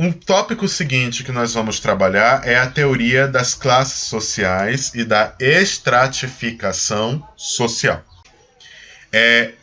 Um tópico seguinte que nós vamos trabalhar é a teoria das classes sociais e da estratificação social.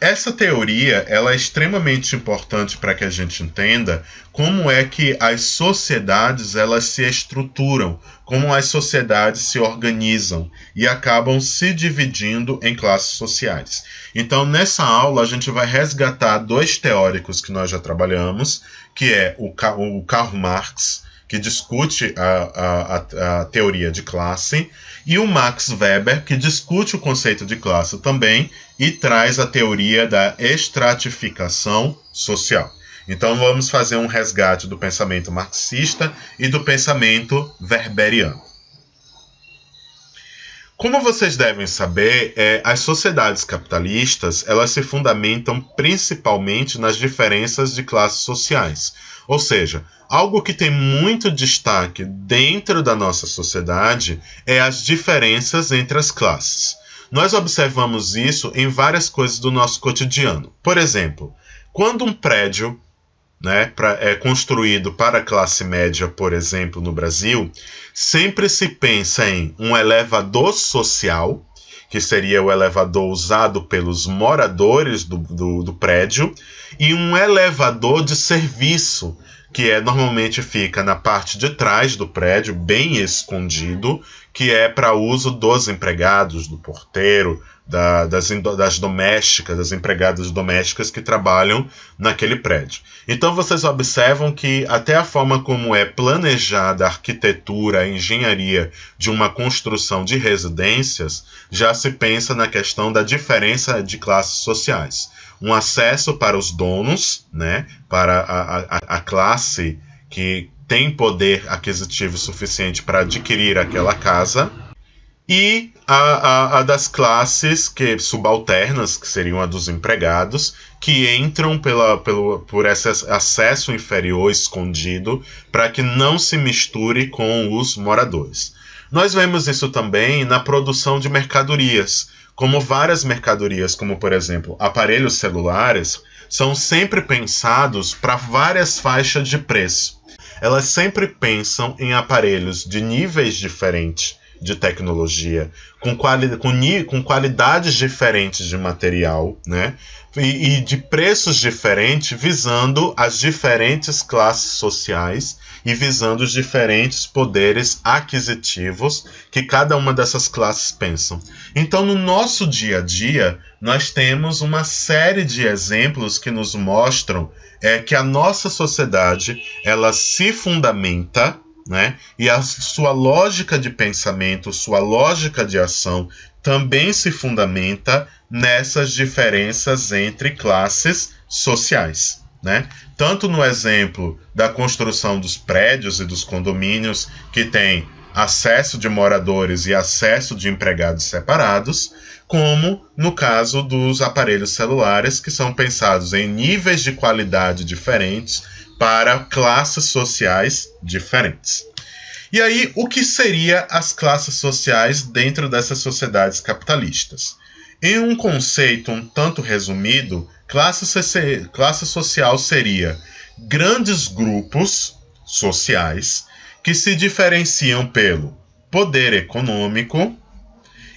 Essa teoria ela é extremamente importante para que a gente entenda como é que as sociedades elas se estruturam, como as sociedades se organizam e acabam se dividindo em classes sociais. Então, nessa aula, a gente vai resgatar dois teóricos que nós já trabalhamos, que é o Karl Marx, que discute a teoria de classe, e o Max Weber, que discute o conceito de classe também e traz a teoria da estratificação social. Então vamos fazer um resgate do pensamento marxista e do pensamento weberiano. Como vocês devem saber, as sociedades capitalistas elas se fundamentam principalmente nas diferenças de classes sociais. Ou seja, algo que tem muito destaque dentro da nossa sociedade é as diferenças entre as classes. Nós observamos isso em várias coisas do nosso cotidiano. Por exemplo, quando um prédio é construído para a classe média, por exemplo, no Brasil, sempre se pensa em um elevador social, que seria o elevador usado pelos moradores do prédio, e um elevador de serviço, que normalmente fica na parte de trás do prédio, bem escondido, que é para uso dos empregados, do porteiro, das domésticas, das empregadas domésticas que trabalham naquele prédio. Então vocês observam que até a forma como é planejada a arquitetura, a engenharia de uma construção de residências, já se pensa na questão da diferença de classes sociais. Um acesso para os donos, para a classe que tem poder aquisitivo suficiente para adquirir aquela casa, e a das classes subalternas, que seriam a dos empregados, que entram por esse acesso inferior escondido para que não se misture com os moradores. Nós vemos isso também na produção de mercadorias, como várias mercadorias, como por exemplo aparelhos celulares, são sempre pensados para várias faixas de preço. Elas sempre pensam em aparelhos de níveis diferentes de tecnologia, com qualidades diferentes de material, e de preços diferentes, visando as diferentes classes sociais e visando os diferentes poderes aquisitivos que cada uma dessas classes pensam. Então, no nosso dia a dia, nós temos uma série de exemplos que nos mostram que a nossa sociedade ela se fundamenta, e a sua lógica de pensamento, sua lógica de ação também se fundamenta nessas diferenças entre classes sociais. Tanto no exemplo da construção dos prédios e dos condomínios, que tem acesso de moradores e acesso de empregados separados, como no caso dos aparelhos celulares, que são pensados em níveis de qualidade diferentes para classes sociais diferentes. E aí, o que seriam as classes sociais dentro dessas sociedades capitalistas? Em um conceito um tanto resumido, classe social seria grandes grupos sociais que se diferenciam pelo poder econômico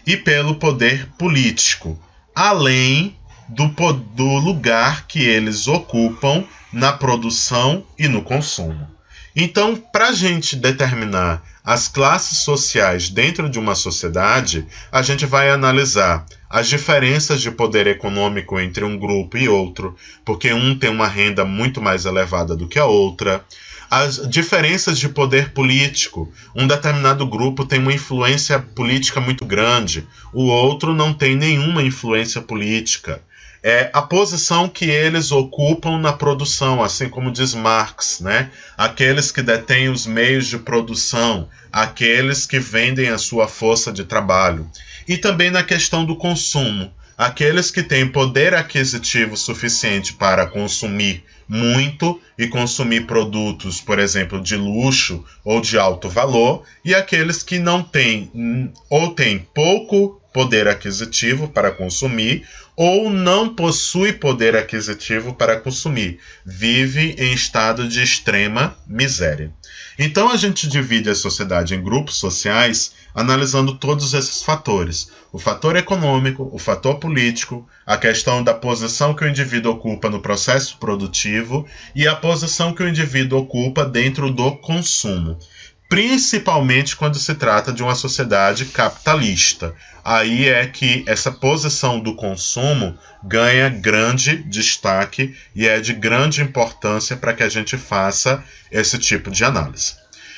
e pelo poder político, além do lugar que eles ocupam na produção e no consumo. Então, para a gente determinar as classes sociais dentro de uma sociedade, a gente vai analisar as diferenças de poder econômico entre um grupo e outro, porque um tem uma renda muito mais elevada do que a outra. As diferenças de poder político. Um determinado grupo tem uma influência política muito grande, o outro não tem nenhuma influência política. A posição que eles ocupam na produção, assim como diz Marx, aqueles que detêm os meios de produção, aqueles que vendem a sua força de trabalho. E também na questão do consumo, aqueles que têm poder aquisitivo suficiente para consumir muito e consumir produtos, por exemplo, de luxo ou de alto valor, e aqueles que não têm ou têm pouco poder aquisitivo para consumir ou não possui poder aquisitivo para consumir, vive em estado de extrema miséria. Então a gente divide a sociedade em grupos sociais analisando todos esses fatores. O fator econômico, o fator político, a questão da posição que o indivíduo ocupa no processo produtivo e a posição que o indivíduo ocupa dentro do consumo. Principalmente quando se trata de uma sociedade capitalista. Aí é que essa posição do consumo ganha grande destaque e é de grande importância para que a gente faça esse tipo de análise.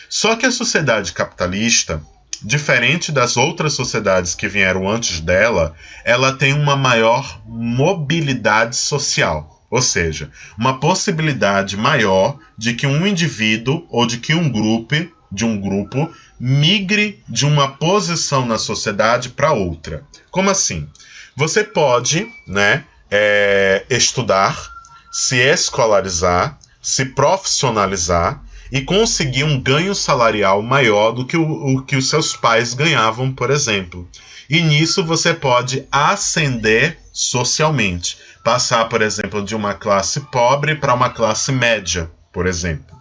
Só que a sociedade capitalista, diferente das outras sociedades que vieram antes dela, ela tem uma maior mobilidade social. Ou seja, uma possibilidade maior de que um indivíduo ou de que um grupo migre de uma posição na sociedade para outra. Como assim? Você pode, estudar, se escolarizar, se profissionalizar e conseguir um ganho salarial maior do que o que os seus pais ganhavam, por exemplo. E nisso você pode ascender socialmente, passar, por exemplo, de uma classe pobre para uma classe média, por exemplo.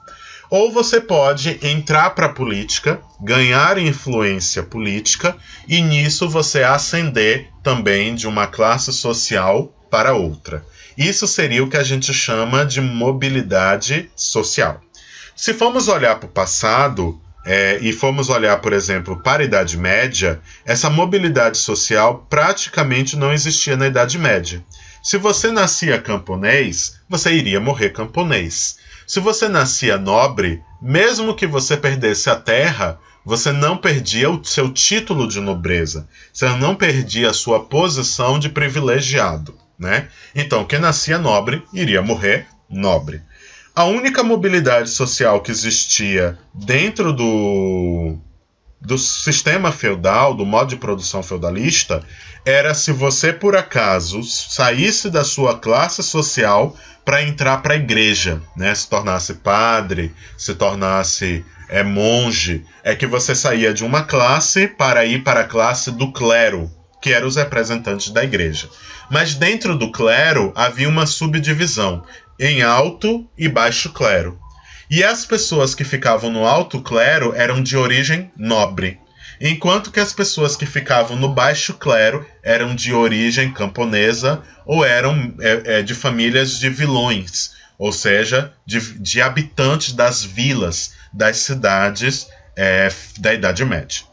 Ou você pode entrar para a política, ganhar influência política e nisso você ascender também de uma classe social para outra. Isso seria o que a gente chama de mobilidade social. Se formos olhar para o passado e formos olhar, por exemplo, para a Idade Média, essa mobilidade social praticamente não existia na Idade Média. Se você nascia camponês, você iria morrer camponês. Se você nascia nobre, mesmo que você perdesse a terra, você não perdia o seu título de nobreza. Você não perdia a sua posição de privilegiado, né? Então, quem nascia nobre iria morrer nobre. A única mobilidade social que existia dentro do sistema feudal, do modo de produção feudalista, era se você, por acaso, saísse da sua classe social para entrar para a igreja, né? Se tornasse padre, se tornasse monge, é que você saía de uma classe para ir para a classe do clero, que eram os representantes da igreja. Mas dentro do clero havia uma subdivisão em alto e baixo clero. E as pessoas que ficavam no alto clero eram de origem nobre, enquanto que as pessoas que ficavam no baixo clero eram de origem camponesa ou eram de famílias de vilões, ou seja, de habitantes das vilas, das cidades da Idade Média.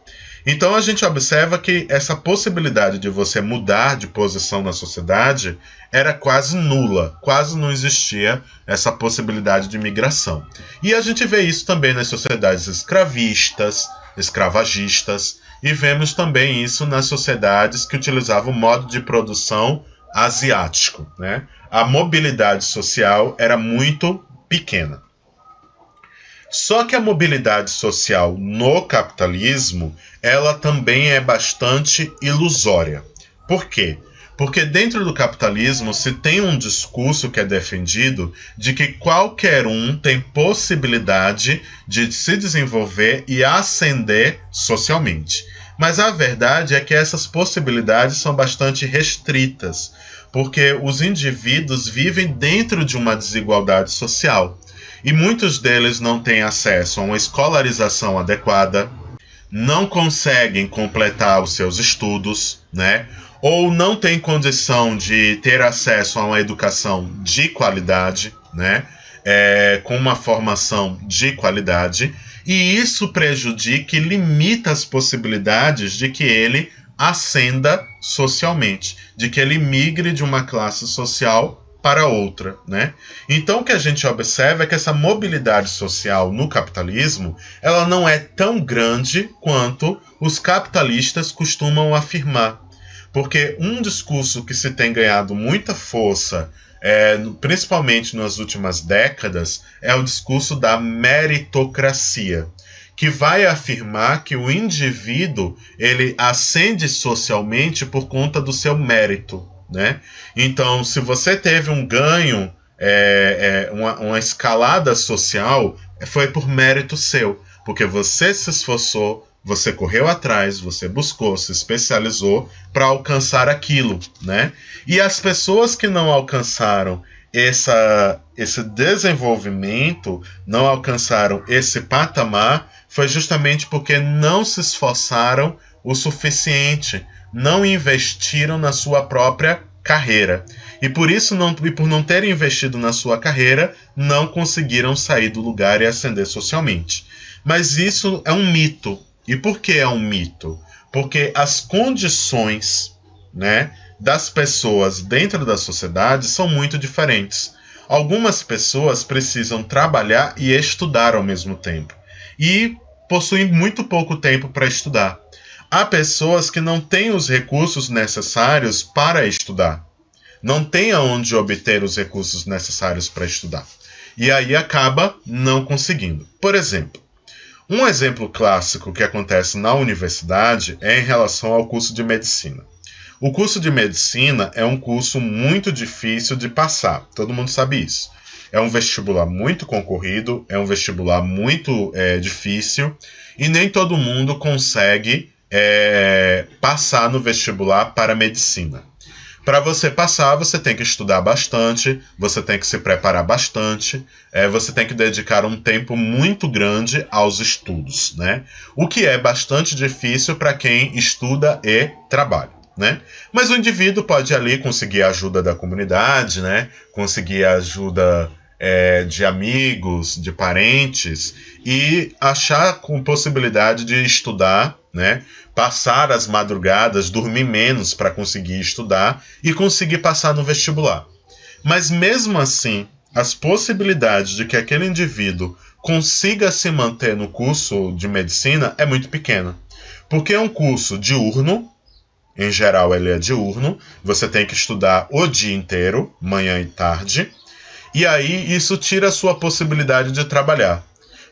Então a gente observa que essa possibilidade de você mudar de posição na sociedade era quase nula, quase não existia essa possibilidade de migração. E a gente vê isso também nas sociedades escravistas, escravagistas, e vemos também isso nas sociedades que utilizavam o modo de produção asiático, né? A mobilidade social era muito pequena. Só que a mobilidade social no capitalismo, ela também é bastante ilusória. Por quê? Porque dentro do capitalismo se tem um discurso que é defendido de que qualquer um tem possibilidade de se desenvolver e ascender socialmente. Mas a verdade é que essas possibilidades são bastante restritas, porque os indivíduos vivem dentro de uma desigualdade social. E muitos deles não têm acesso a uma escolarização adequada, não conseguem completar os seus estudos, né? Ou não têm condição de ter acesso a uma educação de qualidade, né? Com uma formação de qualidade, e isso prejudica e limita as possibilidades de que ele ascenda socialmente, de que ele migre de uma classe social para outra, né? Então o que a gente observa é que essa mobilidade social no capitalismo, ela não é tão grande quanto os capitalistas costumam afirmar. Porque um discurso que se tem ganhado muita força, principalmente nas últimas décadas, é o discurso da meritocracia, que vai afirmar que o indivíduo ele ascende socialmente por conta do seu mérito, né? Então, se você teve um ganho, uma escalada social, foi por mérito seu, porque você se esforçou, você correu atrás, você buscou, se especializou para alcançar aquilo, né? E as pessoas que não alcançaram esse desenvolvimento, não alcançaram esse patamar, foi justamente porque não se esforçaram o suficiente, não investiram na sua própria carreira. E por não terem investido na sua carreira, não conseguiram sair do lugar e ascender socialmente. Mas isso é um mito. E por que é um mito? Porque as condições, né, das pessoas dentro da sociedade são muito diferentes. Algumas pessoas precisam trabalhar e estudar ao mesmo tempo. E possuem muito pouco tempo para estudar. Há pessoas que não têm os recursos necessários para estudar. Não têm aonde obter os recursos necessários para estudar. E aí acaba não conseguindo. Por exemplo, um exemplo clássico que acontece na universidade é em relação ao curso de medicina. O curso de medicina é um curso muito difícil de passar, todo mundo sabe isso. É um vestibular muito concorrido, é um vestibular muito difícil e nem todo mundo consegue passar no vestibular para medicina. Para você passar, você tem que estudar bastante, você tem que se preparar bastante, você tem que dedicar um tempo muito grande aos estudos, né? O que é bastante difícil para quem estuda e trabalha, né? Mas o indivíduo pode ali conseguir a ajuda da comunidade, né? Conseguir a ajuda de amigos, de parentes e achar com possibilidade de estudar, né? Passar as madrugadas, dormir menos para conseguir estudar e conseguir passar no vestibular. Mas mesmo assim, as possibilidades de que aquele indivíduo consiga se manter no curso de medicina é muito pequena. Porque é um curso diurno, em geral ele é diurno, você tem que estudar o dia inteiro, manhã e tarde, e aí isso tira a sua possibilidade de trabalhar.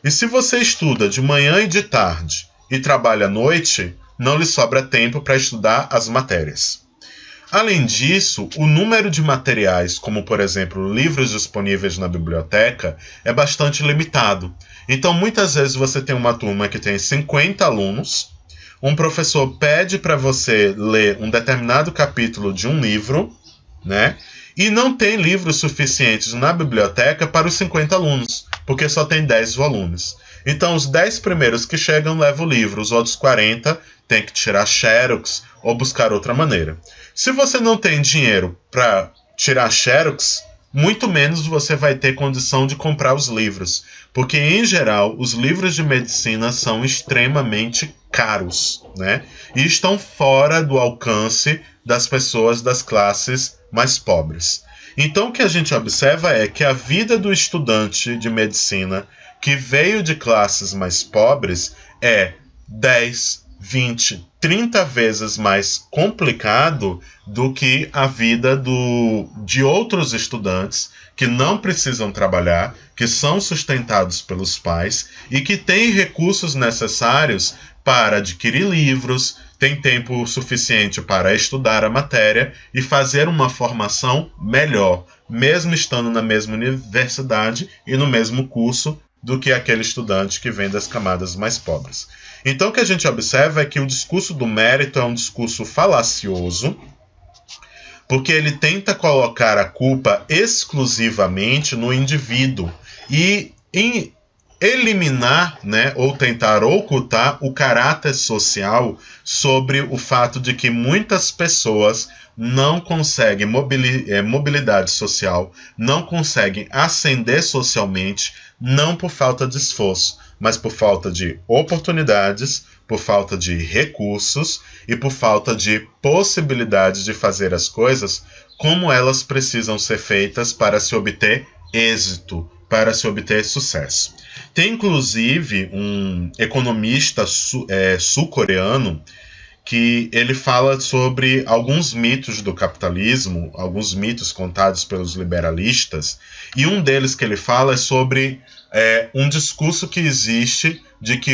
E se você estuda de manhã e de tarde e trabalha à noite, não lhe sobra tempo para estudar as matérias. Além disso, o número de materiais, como por exemplo livros disponíveis na biblioteca, é bastante limitado. Então muitas vezes você tem uma turma que tem 50 alunos, um professor pede para você ler um determinado capítulo de um livro, né? E não tem livros suficientes na biblioteca para os 50 alunos, porque só tem 10 volumes. Então, os 10 primeiros que chegam levam o livro, os outros 40 tem que tirar xerox ou buscar outra maneira. Se você não tem dinheiro para tirar xerox, muito menos você vai ter condição de comprar os livros, porque, em geral, os livros de medicina são extremamente caros, né? E estão fora do alcance das pessoas das classes mais pobres. Então, o que a gente observa é que a vida do estudante de medicina que veio de classes mais pobres é 10, 20, 30 vezes mais complicado do que a vida de outros estudantes que não precisam trabalhar, que são sustentados pelos pais e que têm recursos necessários para adquirir livros, tem tempo suficiente para estudar a matéria e fazer uma formação melhor, mesmo estando na mesma universidade e no mesmo curso do que aquele estudante que vem das camadas mais pobres. Então, o que a gente observa é que o discurso do mérito é um discurso falacioso, porque ele tenta colocar a culpa exclusivamente no indivíduo e eliminar, né, ou tentar ocultar o caráter social sobre o fato de que muitas pessoas não conseguem mobilidade social, não conseguem ascender socialmente, não por falta de esforço, mas por falta de oportunidades, por falta de recursos e por falta de possibilidades de fazer as coisas como elas precisam ser feitas para se obter êxito, para se obter sucesso. Tem inclusive um economista sul-coreano que ele fala sobre alguns mitos do capitalismo, alguns mitos contados pelos liberalistas, e um deles que ele fala é sobre um discurso que existe de que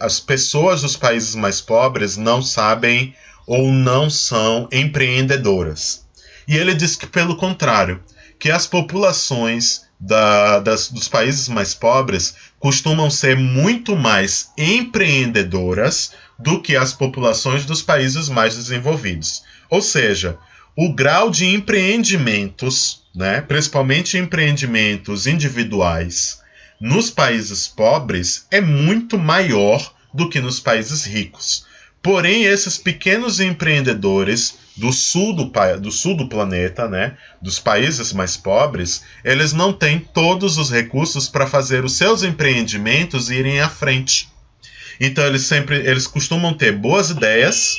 as pessoas dos países mais pobres não sabem ou não são empreendedoras. E ele diz que, pelo contrário, que as populações dos países mais pobres costumam ser muito mais empreendedoras do que as populações dos países mais desenvolvidos. Ou seja, o grau de empreendimentos, né, principalmente empreendimentos individuais, nos países pobres é muito maior do que nos países ricos. Porém, esses pequenos empreendedores do sul do planeta, né, dos países mais pobres, eles não têm todos os recursos para fazer os seus empreendimentos irem à frente. Então, eles costumam ter boas ideias,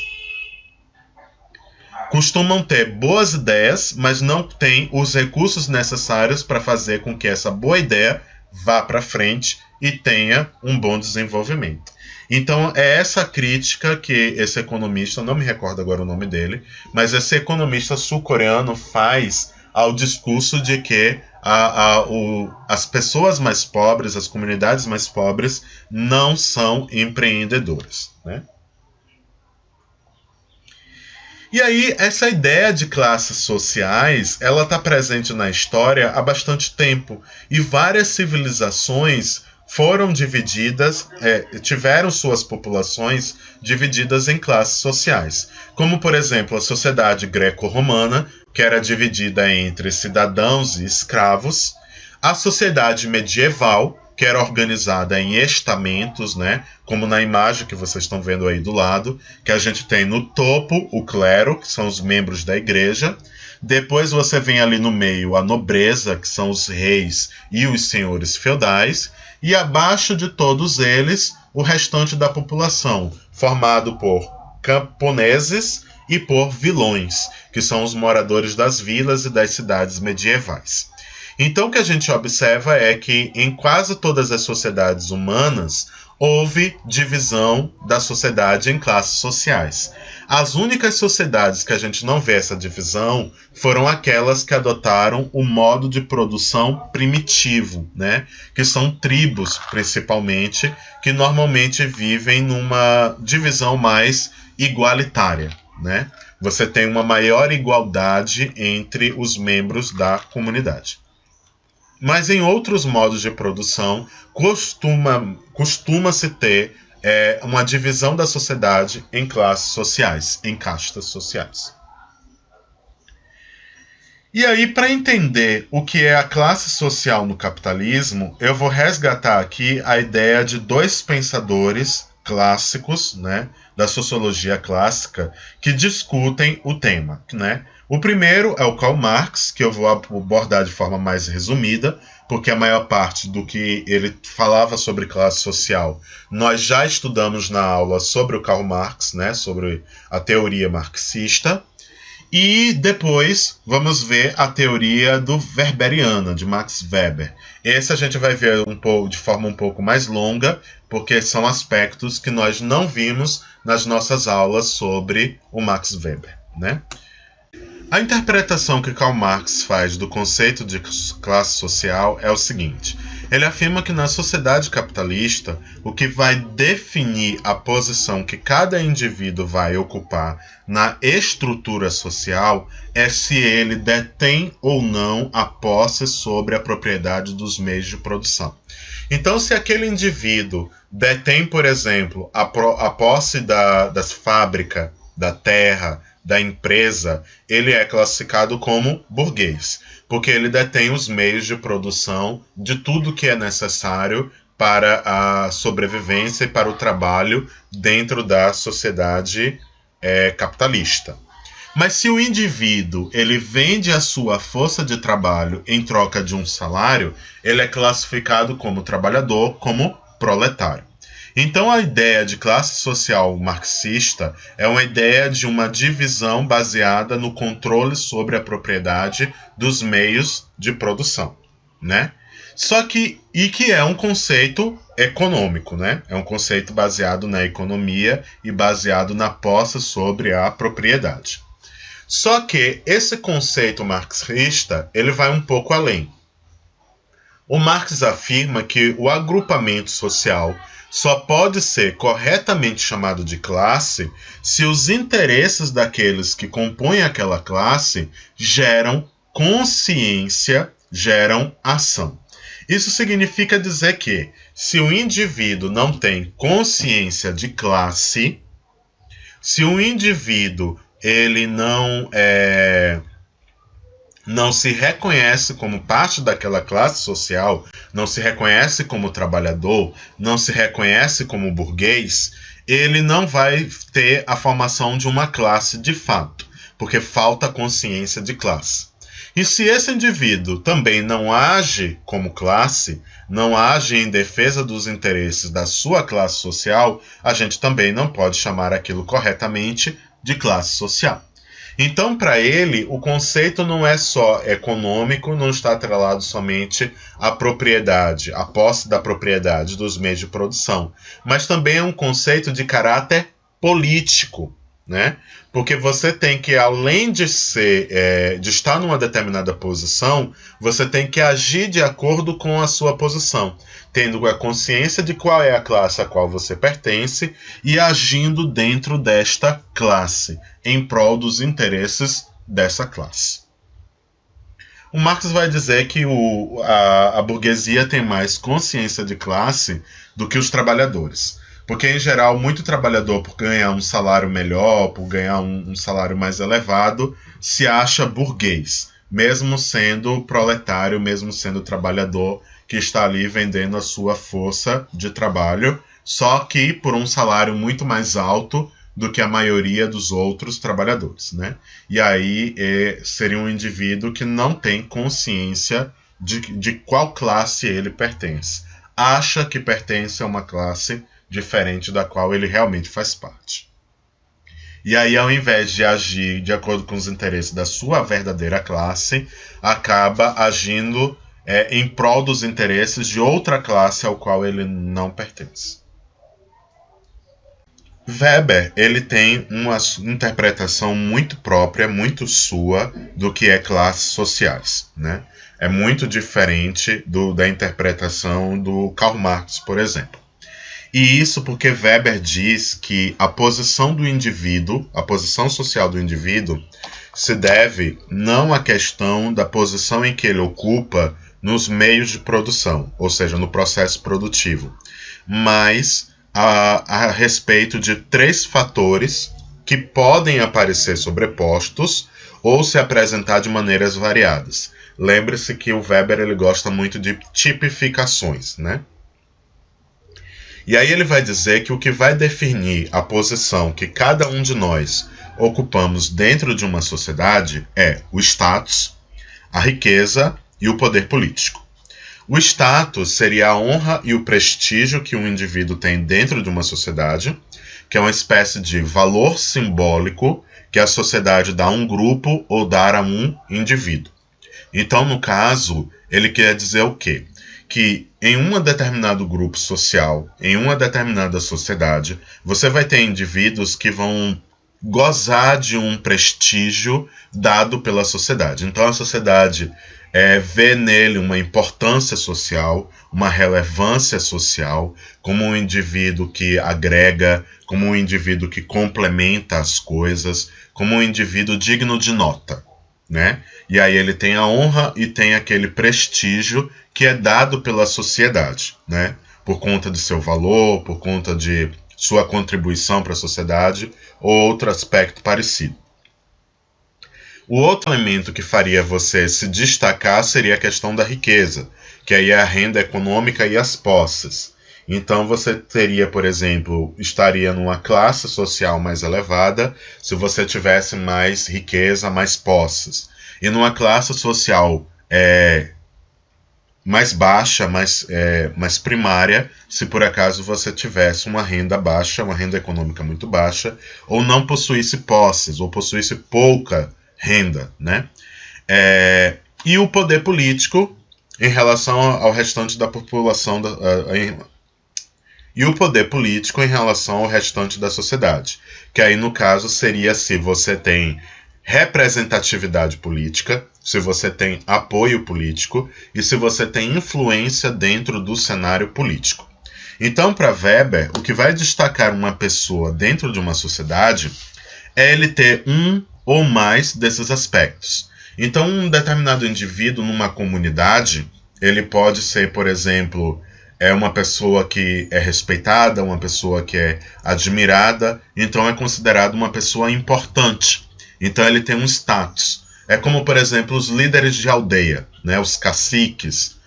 mas não têm os recursos necessários para fazer com que essa boa ideia vá para frente e tenha um bom desenvolvimento. Então, é essa crítica que esse economista, não me recordo agora o nome dele, mas esse economista sul-coreano faz ao discurso de que as pessoas mais pobres, as comunidades mais pobres, não são empreendedoras, né? E aí, essa ideia de classes sociais, ela está presente na história há bastante tempo. E várias civilizações foram divididas, tiveram suas populações divididas em classes sociais. Como, por exemplo, a sociedade greco-romana, que era dividida entre cidadãos e escravos. A sociedade medieval, que era organizada em estamentos, né? Como na imagem que vocês estão vendo aí do lado, que a gente tem no topo o clero, que são os membros da igreja. Depois você vem ali no meio a nobreza, que são os reis e os senhores feudais. E abaixo de todos eles, o restante da população, formado por camponeses e por vilões, que são os moradores das vilas e das cidades medievais. Então, o que a gente observa é que em quase todas as sociedades humanas houve divisão da sociedade em classes sociais. As únicas sociedades que a gente não vê essa divisão foram aquelas que adotaram o modo de produção primitivo, né? Que são tribos, principalmente, que normalmente vivem numa divisão mais igualitária, né? Você tem uma maior igualdade entre os membros da comunidade. Mas em outros modos de produção, costuma-se ter uma divisão da sociedade em classes sociais, em castas sociais. E aí, para entender o que é a classe social no capitalismo, eu vou resgatar aqui a ideia de dois pensadores clássicos, né, da sociologia clássica, que discutem o tema, né? O primeiro é o Karl Marx, que eu vou abordar de forma mais resumida, porque a maior parte do que ele falava sobre classe social nós já estudamos na aula sobre o Karl Marx, né, sobre a teoria marxista. E depois vamos ver a teoria do Weberiana, de Max Weber. Esse a gente vai ver de forma um pouco mais longa, porque são aspectos que nós não vimos nas nossas aulas sobre o Max Weber, né? A interpretação que Karl Marx faz do conceito de classe social é o seguinte: ele afirma que na sociedade capitalista, o que vai definir a posição que cada indivíduo vai ocupar na estrutura social é se ele detém ou não a posse sobre a propriedade dos meios de produção. Então, se aquele indivíduo detém, por exemplo, a posse das fábricas, da terra, da empresa, ele é classificado como burguês, porque ele detém os meios de produção de tudo que é necessário para a sobrevivência e para o trabalho dentro da sociedade capitalista. Mas se o indivíduo ele vende a sua força de trabalho em troca de um salário, ele é classificado como trabalhador, como proletário. Então a ideia de classe social marxista é uma ideia de uma divisão baseada no controle sobre a propriedade dos meios de produção, né? Que é um conceito econômico, né? É um conceito baseado na economia e baseado na posse sobre a propriedade. Só que esse conceito marxista, ele vai um pouco além. O Marx afirma que o agrupamento social só pode ser corretamente chamado de classe se os interesses daqueles que compõem aquela classe geram consciência, geram ação. Isso significa dizer que, se o indivíduo não tem consciência de classe, se o indivíduo ele não se reconhece como parte daquela classe social, não se reconhece como trabalhador, não se reconhece como burguês, ele não vai ter a formação de uma classe de fato, porque falta consciência de classe. E se esse indivíduo também não age como classe, não age em defesa dos interesses da sua classe social, a gente também não pode chamar aquilo corretamente de classe social. Então, para ele, o conceito não é só econômico, não está atrelado somente à propriedade, à posse da propriedade dos meios de produção, mas também é um conceito de caráter político, né? Porque você tem que, além de estar numa determinada posição, você tem que agir de acordo com a sua posição, tendo a consciência de qual é a classe a qual você pertence e agindo dentro desta classe, em prol dos interesses dessa classe. O Marx vai dizer que a burguesia tem mais consciência de classe do que os trabalhadores. Porque, em geral, muito trabalhador, por ganhar um salário melhor, por ganhar um salário mais elevado, se acha burguês, mesmo sendo proletário, mesmo sendo trabalhador que está ali vendendo a sua força de trabalho, só que por um salário muito mais alto do que a maioria dos outros trabalhadores, né? E aí seria um indivíduo que não tem consciência de qual classe ele pertence. Acha que pertence a uma classe diferente da qual ele realmente faz parte. E aí, ao invés de agir de acordo com os interesses da sua verdadeira classe, acaba agindo em prol dos interesses de outra classe ao qual ele não pertence. Weber, ele tem uma interpretação muito própria, muito sua, do que é classes sociais, né? É muito diferente da interpretação do Karl Marx, por exemplo. E isso porque Weber diz que a posição do indivíduo, a posição social do indivíduo, se deve não à questão da posição em que ele ocupa nos meios de produção, ou seja, no processo produtivo, mas a respeito de 3 fatores que podem aparecer sobrepostos ou se apresentar de maneiras variadas. Lembre-se que o Weber ele gosta muito de tipificações, né? E aí ele vai dizer que o que vai definir a posição que cada um de nós ocupamos dentro de uma sociedade é o status, a riqueza e o poder político. O status seria a honra e o prestígio que um indivíduo tem dentro de uma sociedade, que é uma espécie de valor simbólico que a sociedade dá a um grupo ou dá a um indivíduo. Então, no caso, ele quer dizer o quê? Que em um determinado grupo social, em uma determinada sociedade, você vai ter indivíduos que vão gozar de um prestígio dado pela sociedade. Então a sociedade vê nele uma importância social, uma relevância social, como um indivíduo que agrega, como um indivíduo que complementa as coisas, como um indivíduo digno de nota, né? E aí ele tem a honra e tem aquele prestígio que é dado pela sociedade, né? Por conta de seu valor, por conta de sua contribuição para a sociedade ou outro aspecto parecido. O outro elemento que faria você se destacar seria a questão da riqueza, que aí é a renda econômica e as posses. Então você teria, por exemplo, estaria numa classe social mais elevada se você tivesse mais riqueza, mais posses. E numa classe social mais baixa, mais primária, se por acaso você tivesse uma renda baixa, uma renda econômica muito baixa, ou não possuísse posses, ou possuísse pouca renda, né? E o poder político em relação ao restante da população, e o poder político em relação ao restante da sociedade, que aí no caso seria se você tem representatividade política, se você tem apoio político e se você tem influência dentro do cenário político. Então, para Weber, o que vai destacar uma pessoa dentro de uma sociedade é ele ter um ou mais desses aspectos. Então, um determinado indivíduo numa comunidade, ele pode ser, por exemplo, uma pessoa que é respeitada, uma pessoa que é admirada, então é considerado uma pessoa importante. Então ele tem um status. É como, por exemplo, os líderes de aldeia, né, os caciques.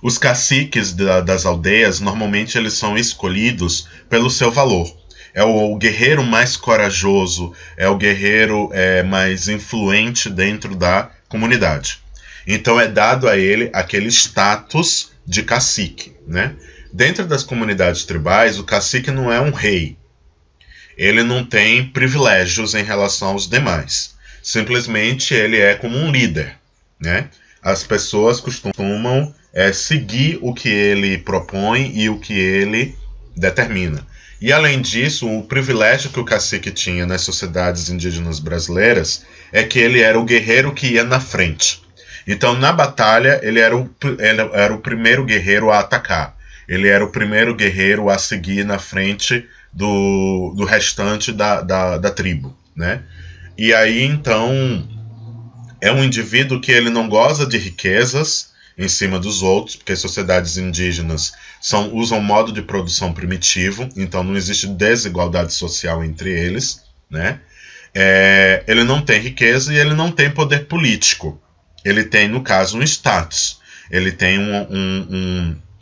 Os caciques das aldeias, normalmente eles são escolhidos pelo seu valor. É o guerreiro mais corajoso, é o guerreiro mais influente dentro da comunidade. Então é dado a ele aquele status de cacique, né? Dentro das comunidades tribais, o cacique não é um rei. Ele não tem privilégios em relação aos demais. Simplesmente ele é como um líder, né? As pessoas costumam seguir o que ele propõe e o que ele determina. E além disso, o privilégio que o cacique tinha nas sociedades indígenas brasileiras é que ele era o guerreiro que ia na frente. Então, na batalha, ele era o primeiro guerreiro a atacar. Ele era o primeiro guerreiro a seguir na frente do restante da tribo, né? E aí, então, é um indivíduo que ele não goza de riquezas em cima dos outros, porque as sociedades indígenas usam modo de produção primitivo, então não existe desigualdade social entre eles, né? Ele não tem riqueza e ele não tem poder político. Ele tem, no caso, um status. Ele tem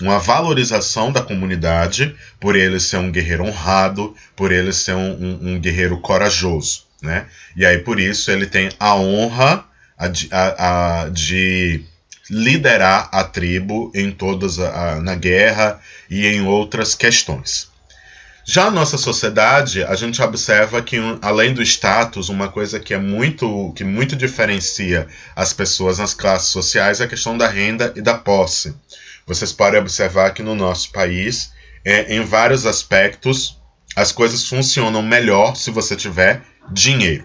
uma valorização da comunidade por ele ser um guerreiro honrado, por ele ser um guerreiro corajoso, né? E aí, por isso, ele tem a honra de liderar a tribo em na guerra e em outras questões. Já a nossa sociedade, a gente observa que, além do status, uma coisa que muito diferencia as pessoas nas classes sociais é a questão da renda e da posse. Vocês podem observar que no nosso país, em vários aspectos, as coisas funcionam melhor se você tiver dinheiro,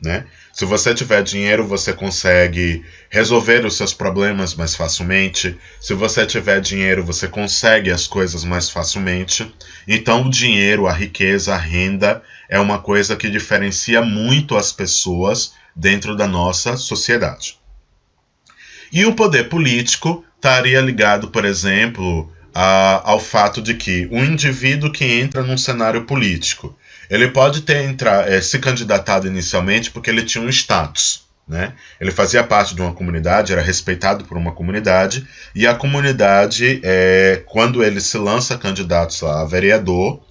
né? Se você tiver dinheiro, você consegue resolver os seus problemas mais facilmente. Se você tiver dinheiro, você consegue as coisas mais facilmente. Então, o dinheiro, a riqueza, a renda é uma coisa que diferencia muito as pessoas dentro da nossa sociedade. E o poder político estaria ligado, por exemplo, ao fato de que um indivíduo que entra num cenário político, ele pode se candidatado inicialmente porque ele tinha um status, né? Ele fazia parte de uma comunidade, era respeitado por uma comunidade, e a comunidade, quando ele se lança candidato a vereador,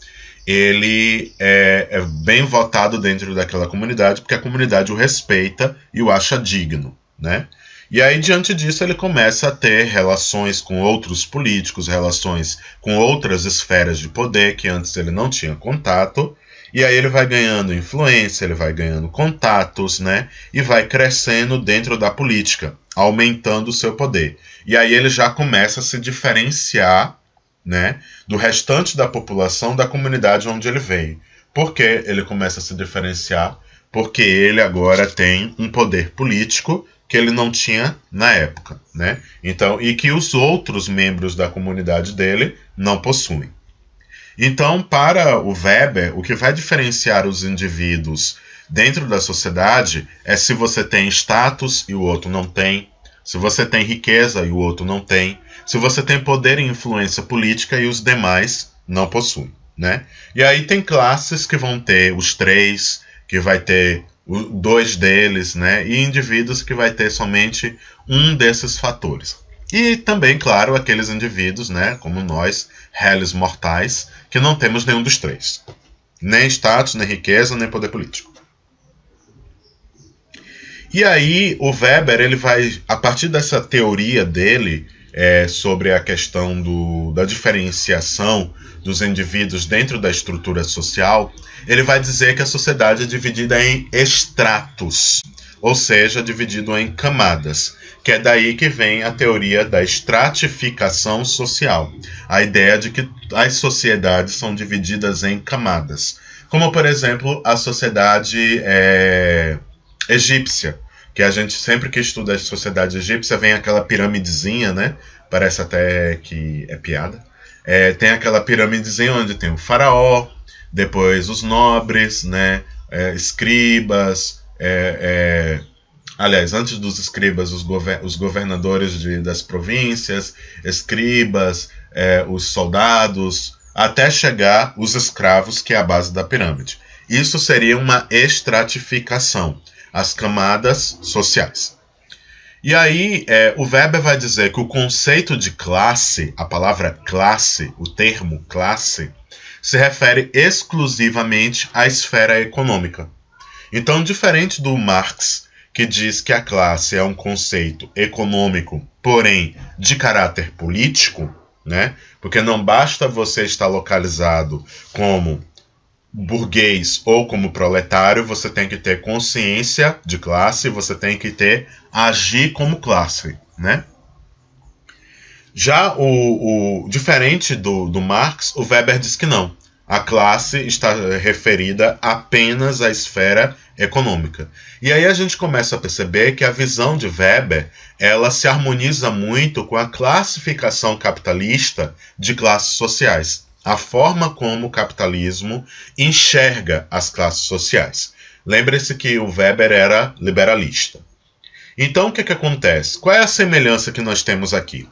ele é bem votado dentro daquela comunidade, porque a comunidade o respeita e o acha digno, né? E aí, diante disso, ele começa a ter relações com outros políticos, relações com outras esferas de poder que antes ele não tinha contato. E aí ele vai ganhando influência, ele vai ganhando contatos, né? E vai crescendo dentro da política, aumentando o seu poder. E aí ele já começa a se diferenciar, né, do restante da população da comunidade onde ele veio. Por que ele começa a se diferenciar? Porque ele agora tem um poder político que ele não tinha na época, né? Então, e que os outros membros da comunidade dele não possuem. Então, para o Weber, o que vai diferenciar os indivíduos dentro da sociedade é se você tem status e o outro não tem, se você tem riqueza e o outro não tem, se você tem poder e influência política e os demais não possuem, né? E aí tem classes que vão ter os três, que vai ter dois deles, né? E indivíduos que vai ter somente um desses fatores. E também, claro, aqueles indivíduos, né, como nós, réis mortais, que não temos nenhum dos três. Nem status, nem riqueza, nem poder político. E aí, o Weber, ele vai, a partir dessa teoria dele, sobre a questão da diferenciação dos indivíduos dentro da estrutura social, ele vai dizer que a sociedade é dividida em estratos, ou seja, dividido em camadas, que é daí que vem a teoria da estratificação social, a ideia de que as sociedades são divididas em camadas, como, por exemplo, a sociedade egípcia, que a gente sempre que estuda a sociedade egípcia vem aquela piramidezinha, né? Parece até que é piada. Tem aquela piramidezinha onde tem o faraó, depois os nobres, né? Escribas, Aliás, antes dos escribas, os governadores das províncias, escribas, os soldados, até chegar os escravos, que é a base da pirâmide. Isso seria uma estratificação, as camadas sociais. E aí, o Weber vai dizer que o conceito de classe, a palavra classe, o termo classe, se refere exclusivamente à esfera econômica. Então, diferente do Marx, que diz que a classe é um conceito econômico, porém de caráter político, né? Porque não basta você estar localizado como burguês ou como proletário, você tem que ter consciência de classe, você tem que agir como classe, né? Já diferente do Marx, o Weber diz que não. A classe está referida apenas à esfera econômica. E aí a gente começa a perceber que a visão de Weber, ela se harmoniza muito com a classificação capitalista de classes sociais. A forma como o capitalismo enxerga as classes sociais. Lembre-se que o Weber era liberalista. Então o que acontece? Qual é a semelhança que nós temos aqui?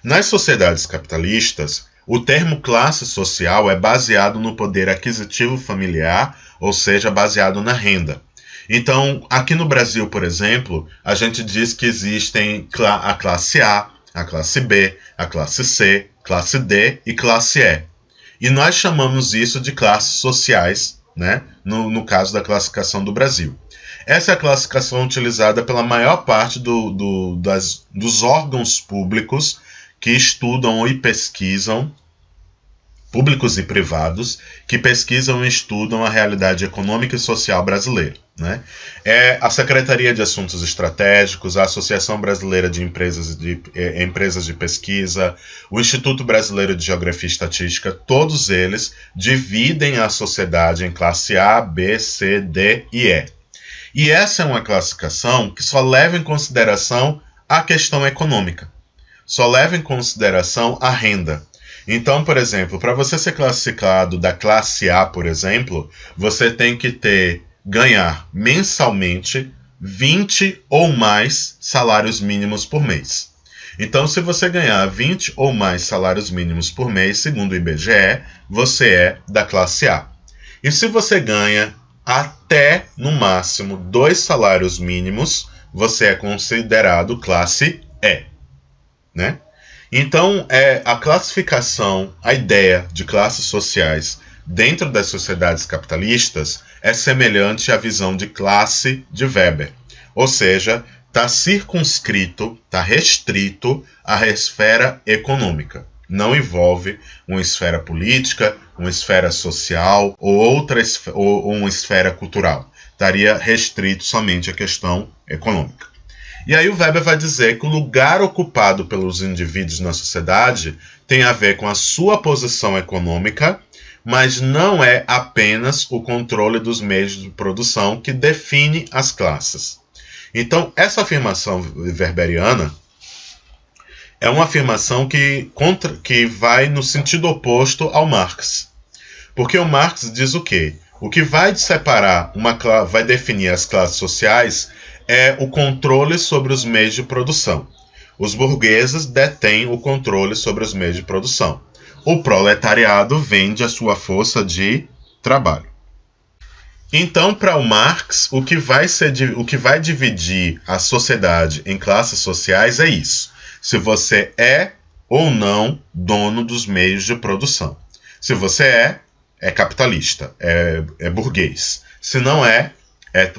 Nas sociedades capitalistas, o termo classe social é baseado no poder aquisitivo familiar, ou seja, baseado na renda. Então, aqui no Brasil, por exemplo, a gente diz que existem a classe A, a classe B, a classe C, classe D e classe E. E nós chamamos isso de classes sociais, né? No caso da classificação do Brasil. Essa é a classificação utilizada pela maior parte dos órgãos públicos que estudam e pesquisam, públicos e privados, que pesquisam e estudam a realidade econômica e social brasileira, né? É a Secretaria de Assuntos Estratégicos, a Associação Brasileira de Empresas de Pesquisa, o Instituto Brasileiro de Geografia e Estatística, todos eles dividem a sociedade em classe A, B, C, D e E. E essa é uma classificação que só leva em consideração a questão econômica, só leva em consideração a renda. Então, por exemplo, para você ser classificado da classe A, por exemplo, você tem que ganhar mensalmente 20 ou mais salários mínimos por mês. Então, se você ganhar 20 ou mais salários mínimos por mês, segundo o IBGE, você é da classe A. E se você ganha até, no máximo, 2 salários mínimos, você é considerado classe E, né? Então, a classificação, a ideia de classes sociais dentro das sociedades capitalistas é semelhante à visão de classe de Weber. Ou seja, está circunscrito, está restrito à esfera econômica. Não envolve uma esfera política, uma esfera social ou uma esfera cultural. Estaria restrito somente à questão econômica. E aí o Weber vai dizer que o lugar ocupado pelos indivíduos na sociedade tem a ver com a sua posição econômica, mas não é apenas o controle dos meios de produção que define as classes. Então, essa afirmação weberiana é uma afirmação que vai no sentido oposto ao Marx. Porque o Marx diz o quê? O que vai separar, vai definir as classes sociais é o controle sobre os meios de produção. Os burgueses detêm o controle sobre os meios de produção. O proletariado vende a sua força de trabalho. Então, para o Marx, o que vai dividir a sociedade em classes sociais é isso. Se você é ou não dono dos meios de produção. Se você é capitalista, é burguês. Se não é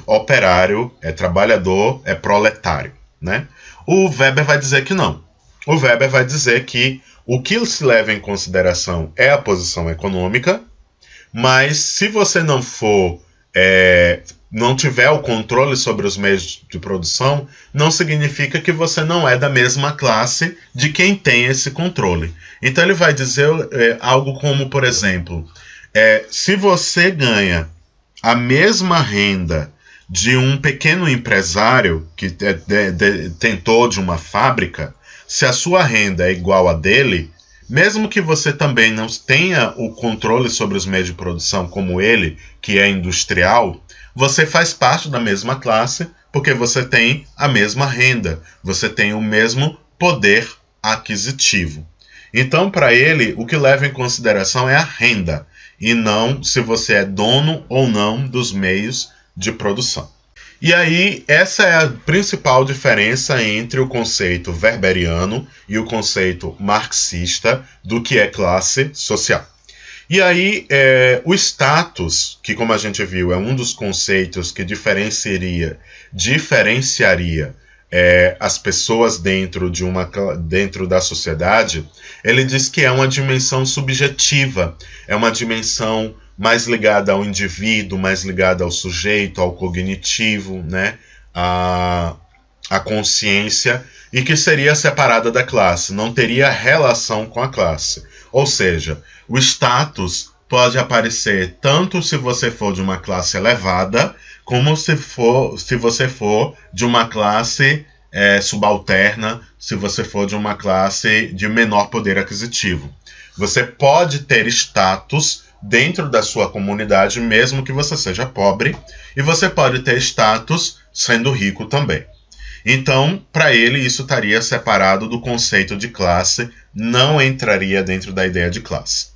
operário, é trabalhador, é proletário, né? O Weber vai dizer que não. O Weber vai dizer que o que se leva em consideração é a posição econômica, mas se você não tiver o controle sobre os meios de produção, não significa que você não é da mesma classe de quem tem esse controle. Então ele vai dizer algo como, por exemplo, se você ganha a mesma renda de um pequeno empresário que detentor de uma fábrica, se a sua renda é igual a dele, mesmo que você também não tenha o controle sobre os meios de produção como ele, que é industrial, você faz parte da mesma classe, Porque você tem a mesma renda, você tem o mesmo poder aquisitivo. Então, para ele, o que leva em consideração é a renda, e não se você é dono ou não dos meios de produção. E aí, essa é a principal diferença entre o conceito weberiano e o conceito marxista do que é classe social. E aí, o status, que como a gente viu, é um dos conceitos que diferenciaria as pessoas dentro da sociedade, ele diz que é uma dimensão subjetiva, é uma dimensão mais ligada ao indivíduo, mais ligada ao sujeito, ao cognitivo, né? A consciência, e que seria separada da classe, não teria relação com a classe. Ou seja, o status pode aparecer tanto se você for de uma classe elevada, como se você for de uma classe subalterna, se você for de uma classe de menor poder aquisitivo. Você pode ter status dentro da sua comunidade, mesmo que você seja pobre, e você pode ter status sendo rico também. Então, para ele, isso estaria separado do conceito de classe, não entraria dentro da ideia de classe.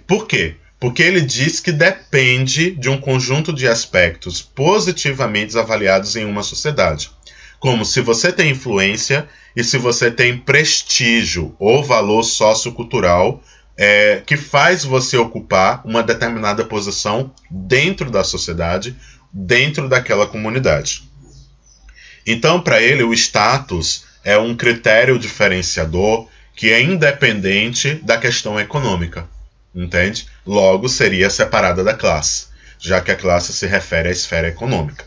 Por quê? Porque ele diz que depende de um conjunto de aspectos positivamente avaliados em uma sociedade, como se você tem influência e se você tem prestígio ou valor sociocultural que faz você ocupar uma determinada posição dentro da sociedade, dentro daquela comunidade. Então, para ele, o status é um critério diferenciador que é independente da questão econômica, entende? Logo, seria separada da classe, já que a classe se refere à esfera econômica.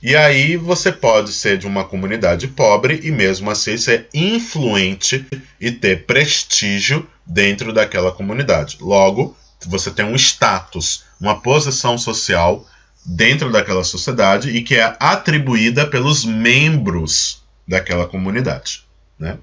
E aí você pode ser de uma comunidade pobre e mesmo assim ser influente e ter prestígio dentro daquela comunidade. Logo, você tem um status, uma posição social dentro daquela sociedade e que é atribuída pelos membros daquela comunidade, né?